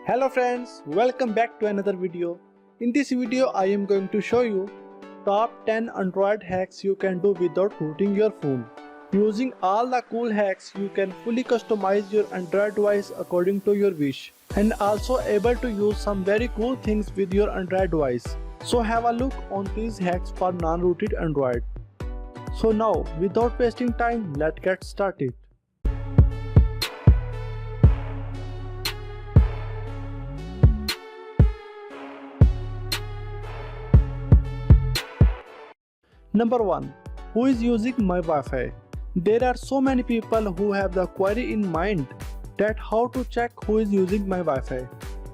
Hello friends, welcome back to another video. In this video I am going to show you top 10 Android hacks you can do without rooting your phone. Using all the cool hacks you can fully customize your Android device according to your wish and also able to use some very cool things with your Android device. So have a look on these hacks for non-rooted Android. So now without wasting time, let's get started. Number 1. Who is using my Wi-Fi? There are so many people who have the query in mind that how to check who is using my Wi-Fi.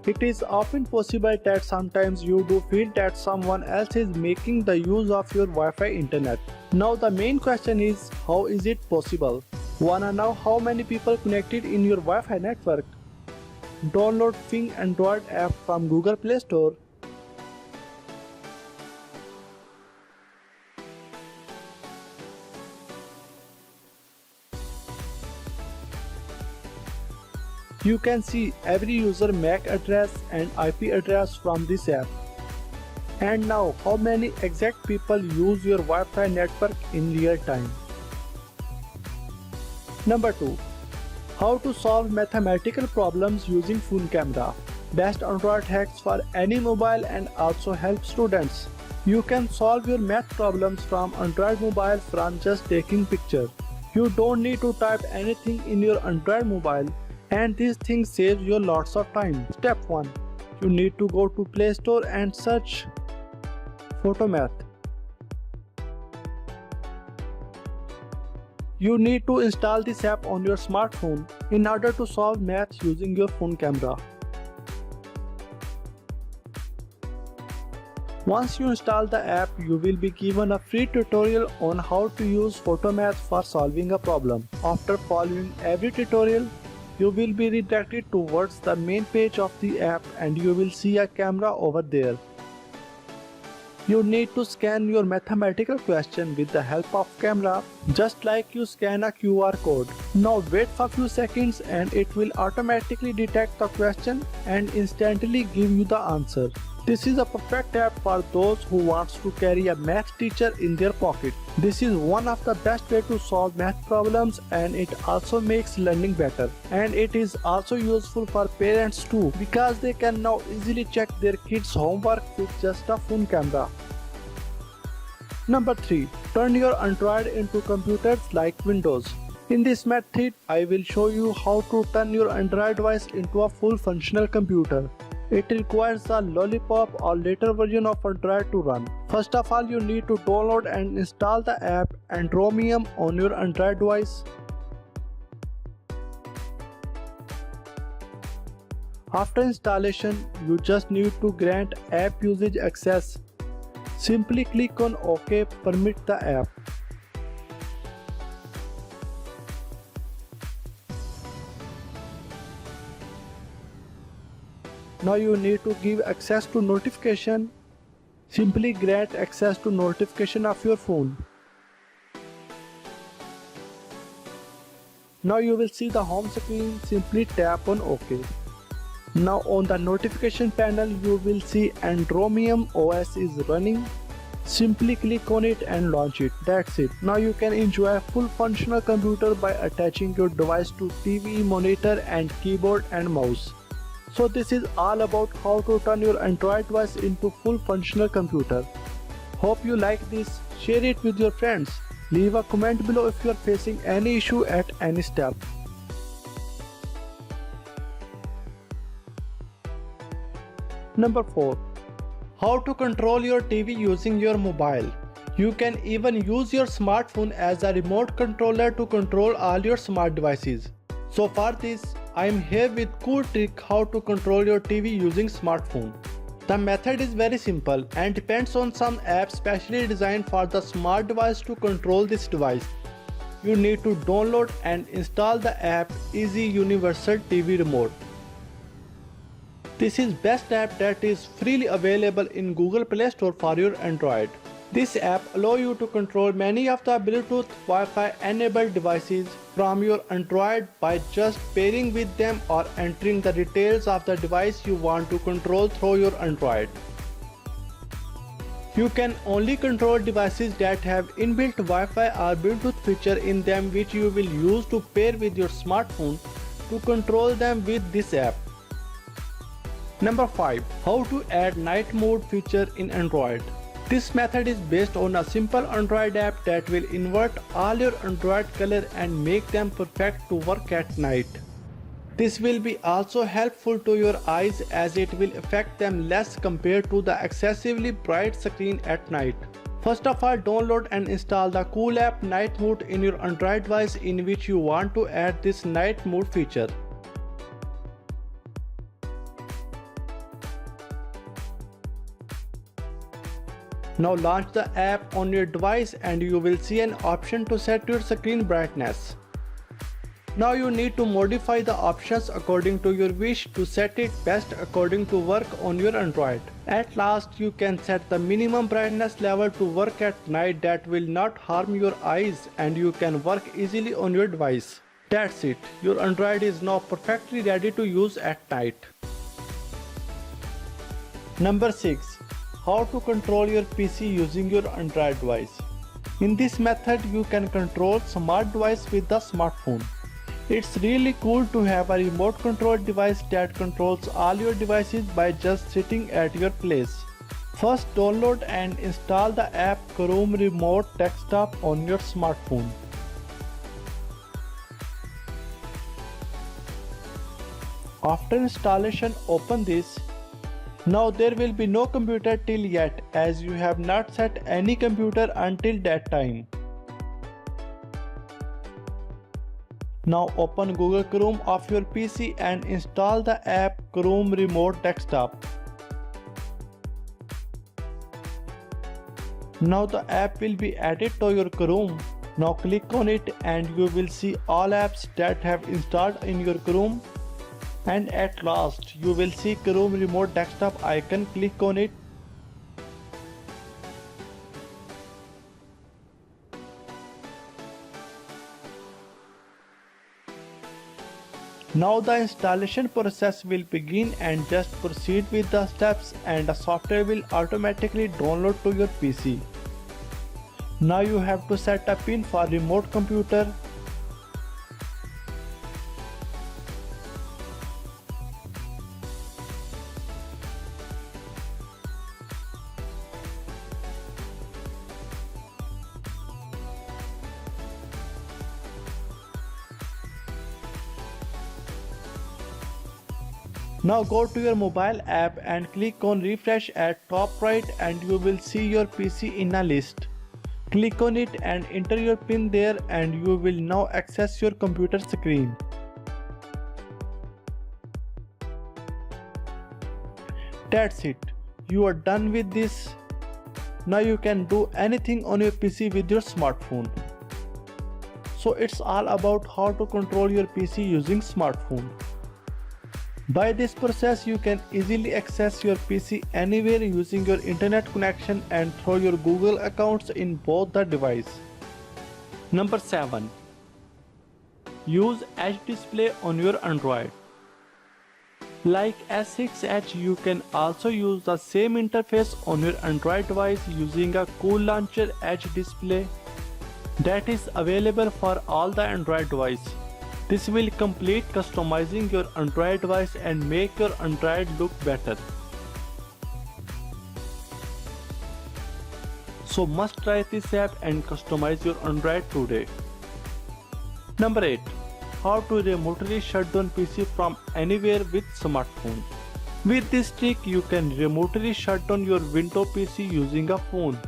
It is often possible that sometimes you do feel that someone else is making the use of your Wi-Fi internet. Now the main question is, how is it possible? Wanna know how many people connected in your Wi-Fi network? Download Ping Android app from Google Play Store. You can see every user MAC address and IP address from this app. And now how many exact people use your Wi-Fi network in real time. Number 2. How to solve mathematical problems using phone camera. Best Android hacks for any mobile and also help students. You can solve your math problems from Android mobile from just taking picture. You don't need to type anything in your Android mobile. And this thing saves you lots of time. Step 1. You need to go to Play Store and search Photomath. You need to install this app on your smartphone in order to solve math using your phone camera. Once you install the app, you will be given a free tutorial on how to use Photomath for solving a problem. After following every tutorial, you will be redirected towards the main page of the app and you will see a camera over there. You need to scan your mathematical question with the help of camera, just like you scan a QR code. Now wait for a few seconds and it will automatically detect the question and instantly give you the answer. This is a perfect app for those who wants to carry a math teacher in their pocket. This is one of the best way to solve math problems and it also makes learning better. And it is also useful for parents too because they can now easily check their kids' homework with just a phone camera. Number 3. Turn your Android into computers like Windows. In this method, I will show you how to turn your Android device into a full functional computer. It requires a Lollipop or later version of Android to run. First of all, you need to download and install the app Andromium on your Android device. After installation, you just need to grant app usage access. Simply click on OK, permit the app. Now you need to give access to notification. Simply grant access to notification of your phone. Now you will see the home screen. Simply tap on OK. Now on the notification panel you will see Andromium OS is running. Simply click on it and launch it. That's it. Now you can enjoy a full functional computer by attaching your device to TV, monitor and keyboard and mouse. So this is all about how to turn your Android device into full functional computer. Hope you like this. Share it with your friends. Leave a comment below if you are facing any issue at any step. Number 4. How to control your TV using your mobile. You can even use your smartphone as a remote controller to control all your smart devices. So for this, I am here with cool trick how to control your TV using smartphone. The method is very simple and depends on some apps specially designed for the smart device to control this device. You need to download and install the app Easy Universal TV Remote. This is best app that is freely available in Google Play Store for your Android. This app allows you to control many of the Bluetooth Wi-Fi enabled devices from your Android by just pairing with them or entering the details of the device you want to control through your Android. You can only control devices that have inbuilt Wi-Fi or Bluetooth feature in them, which you will use to pair with your smartphone to control them with this app. Number 5. How to add night mode feature in Android. This method is based on a simple Android app that will invert all your Android color and make them perfect to work at night. This will be also helpful to your eyes as it will affect them less compared to the excessively bright screen at night. First of all, download and install the cool app Night Mode in your Android device in which you want to add this night mode feature. Now launch the app on your device and you will see an option to set your screen brightness. Now you need to modify the options according to your wish to set it best according to work on your Android. At last, you can set the minimum brightness level to work at night that will not harm your eyes and you can work easily on your device. That's it, your Android is now perfectly ready to use at night. Number 6. How to control your PC using your Android device. In this method, you can control smart device with the smartphone. It's really cool to have a remote control device that controls all your devices by just sitting at your place. First, download and install the app Chrome Remote Desktop on your smartphone. After installation, open this. Now there will be no computer till yet as you have not set any computer until that time. Now open Google Chrome of your PC and install the app Chrome Remote Desktop. Now the app will be added to your Chrome. Now click on it and you will see all apps that have installed in your Chrome. And at last you will see Chrome Remote Desktop icon. Click on it. Now the installation process will begin and just proceed with the steps and the software will automatically download to your PC. Now you have to set a pin for remote computer. Now go to your mobile app and click on refresh at top right and you will see your PC in a list. Click on it and enter your pin there and you will now access your computer screen. That's it. You are done with this. Now you can do anything on your PC with your smartphone. So it's all about how to control your PC using smartphone. By this process, you can easily access your PC anywhere using your internet connection and through your Google accounts in both the device. Number 7. Use Edge display on your Android. Like S6 Edge, you can also use the same interface on your Android device using a cool launcher Edge display that is available for all the Android device. This will complete customizing your Android device and make your Android look better. So must try this app and customize your Android today. Number 8. How to remotely shut down PC from anywhere with smartphone. With this trick, you can remotely shut down your Windows PC using a phone.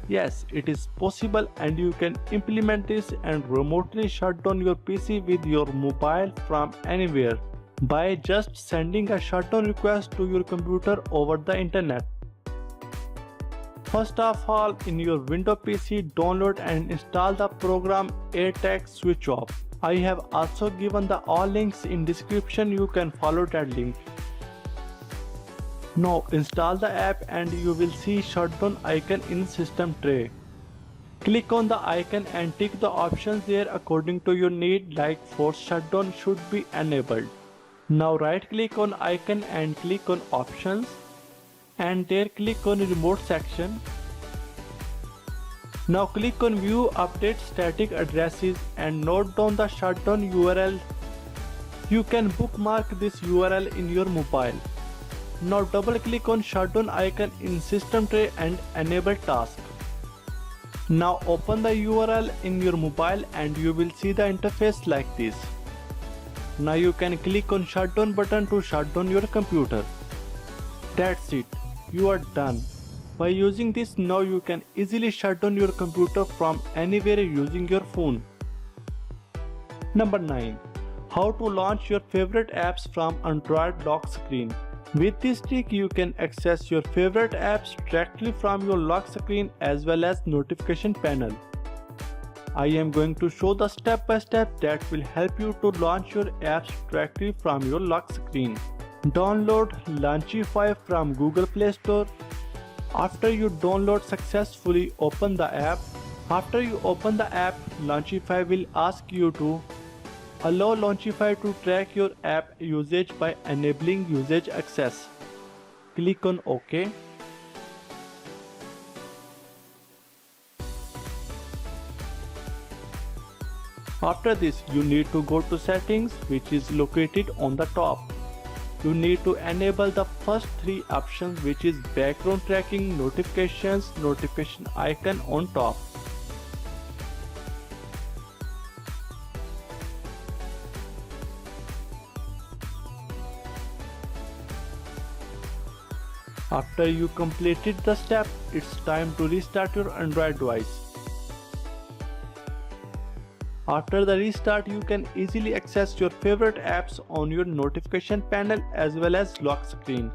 Yes, it is possible and you can implement this and remotely shut down your PC with your mobile from anywhere by just sending a shutdown request to your computer over the internet. First of all, in your Windows PC, download and install the program AirTag Switch Off. I have also given the all links in description. You can follow that link. Now install the app and you will see shutdown icon in system tray. Click on the icon and tick the options there according to your need, like force shutdown should be enabled. Now right click on icon and click on options, and there click on remote section. Now click on view update static addresses and note down the shutdown URL. You can bookmark this URL in your mobile. Now double click on shutdown icon in system tray and enable task. Now open the URL in your mobile and you will see the interface like this. Now you can click on shutdown button to shut down your computer. That's it, you are done. By using this, now you can easily shut down your computer from anywhere using your phone. Number 9. How to launch your favorite apps from Android lock screen. With this trick, you can access your favorite apps directly from your lock screen as well as notification panel. I am going to show the step by step that will help you to launch your apps directly from your lock screen. Download Launchify from Google Play Store. After you download successfully, open the app. After you open the app, Launchify will ask you to allow Launchify to track your app usage by enabling usage access. Click on OK. After this, you need to go to settings, which is located on the top. You need to enable the first three options, which is background tracking, notifications, notification icon on top. After you completed the step, it's time to restart your Android device. After the restart, you can easily access your favorite apps on your notification panel as well as lock screen.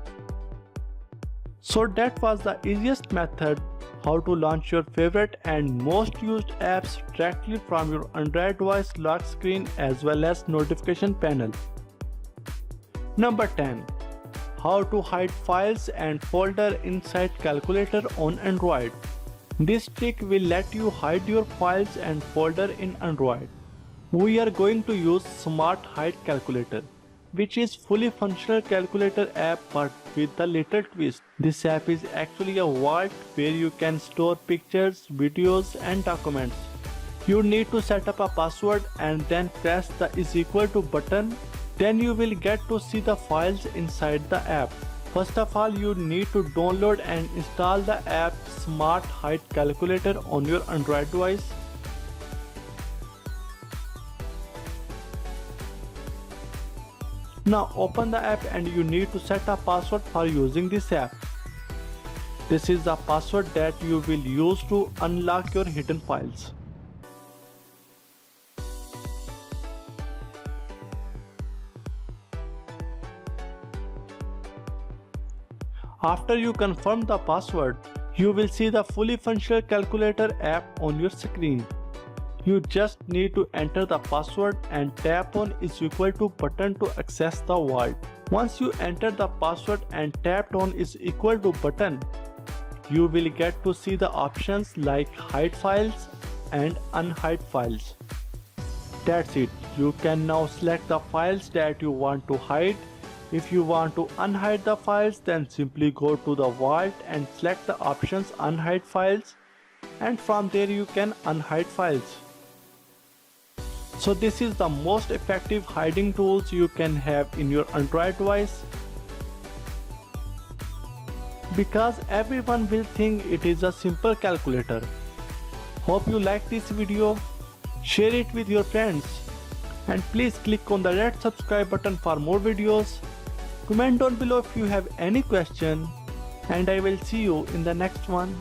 So that was the easiest method how to launch your favorite and most used apps directly from your Android device lock screen as well as notification panel. Number 10. How to hide files and folder inside calculator on Android. This trick will let you hide your files and folder in Android. We are going to use Smart Hide Calculator, which is fully functional calculator app but with a little twist. This app is actually a vault where you can store pictures, videos and documents. You need to set up a password and then press the == button. Then you will get to see the files inside the app. First of all, you need to download and install the app Smart Hide Calculator on your Android device. Now open the app and you need to set a password for using this app. This is the password that you will use to unlock your hidden files. After you confirm the password, you will see the fully functional calculator app on your screen. You just need to enter the password and tap on == button to access the vault. Once you enter the password and tapped on == button, you will get to see the options like hide files and unhide files. That's it. You can now select the files that you want to hide. If you want to unhide the files, then simply go to the vault and select the options unhide files, and from there you can unhide files. So this is the most effective hiding tools you can have in your Android device, because everyone will think it is a simple calculator. Hope you like this video. Share it with your friends and please click on the red subscribe button for more videos. Comment down below if you have any question, and I will see you in the next one.